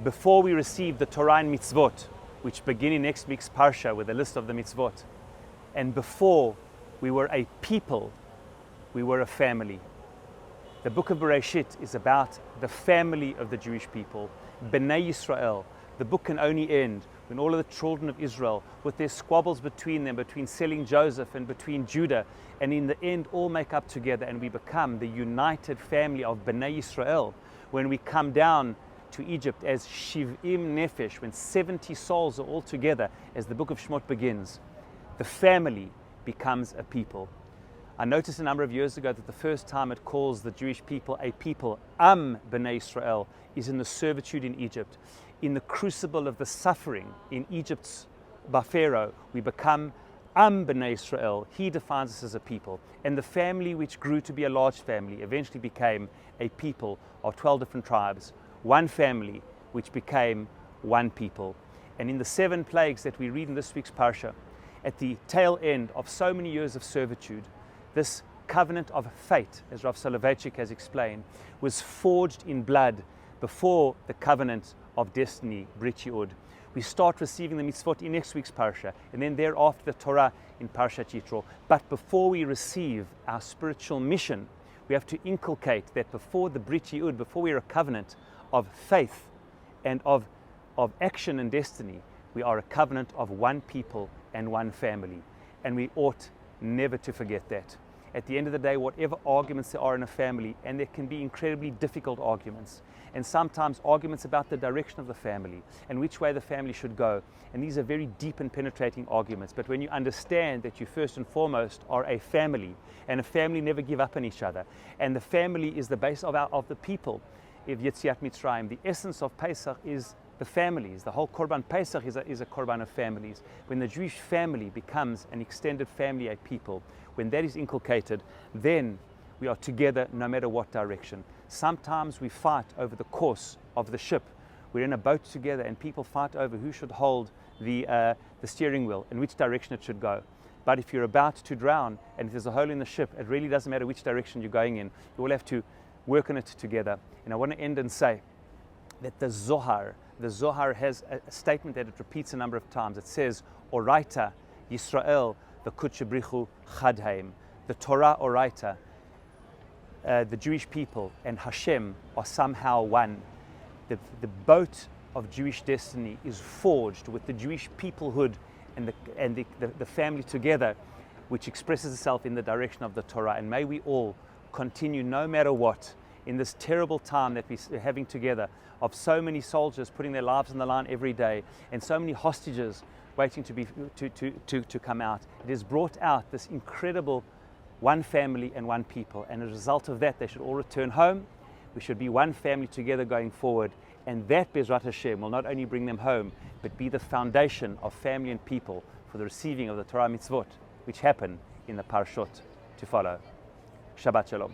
before we received the Torah and mitzvot, which begin in next week's parsha with a list of the mitzvot, and before we were a people, we were a family. The book of Bereishit is about the family of the Jewish people, Bnei Yisrael. The book can only end when all of the children of Israel, with their squabbles between them, between selling Joseph and between Judah, and in the end all make up together and we become the united family of Bnei Yisrael. When we come down to Egypt as Shiv'im Nefesh, when 70 souls are all together, as the book of Shemot begins, the family becomes a people. I noticed a number of years ago that the first time it calls the Jewish people a people, Am Bnei Yisrael, is in the servitude in Egypt. In the crucible of the suffering in Egypt's Vaeira, we become Am Bnei Yisrael. He defines us as a people. And the family, which grew to be a large family, eventually became a people of 12 different tribes. One family, which became one people. And in the 7 plagues that we read in this week's parsha, at the tail end of so many years of servitude, this covenant of fate, as Rav Soloveitchik has explained, was forged in blood before the covenant of destiny, Bereishit. We start receiving the mitzvot in next week's parsha, and then thereafter the Torah in Parshat Yitro. But before we receive our spiritual mission, we have to inculcate that before the Bereishit, before we're a covenant of faith and of action and destiny, we are a covenant of one people and one family. And we ought never to forget that. At the end of the day, whatever arguments there are in a family, and there can be incredibly difficult arguments, and sometimes arguments about the direction of the family and which way the family should go. And these are very deep and penetrating arguments. But when you understand that you first and foremost are a family, and a family never give up on each other, and the family is the base of the people of Yetziat Mitzrayim, the essence of Pesach is the families. The whole Korban Pesach is a Korban of families. When the Jewish family becomes an extended family, a people, when that is inculcated, then we are together no matter what direction. Sometimes we fight over the course of the ship. We're in a boat together and people fight over who should hold the steering wheel and which direction it should go. But if you're about to drown and if there's a hole in the ship, it really doesn't matter which direction you're going in. You all have to work on it together. And I want to end and say that the Zohar has a statement that it repeats a number of times. It says, Oraita Yisrael v'Kudshebrichu Chadheim. The Torah, Oraita, the Jewish people and Hashem are somehow one. The boat of Jewish destiny is forged with the Jewish peoplehood and the family together, which expresses itself in the direction of the Torah. And may we all continue, no matter what, in this terrible time that we're having together, of so many soldiers putting their lives on the line every day, and so many hostages waiting to come out. It has brought out this incredible one family and one people, and as a result of that, they should all return home. We should be one family together going forward, and that Bezrat Hashem will not only bring them home, but be the foundation of family and people for the receiving of the Torah mitzvot, which happen in the parashot to follow. Shabbat Shalom.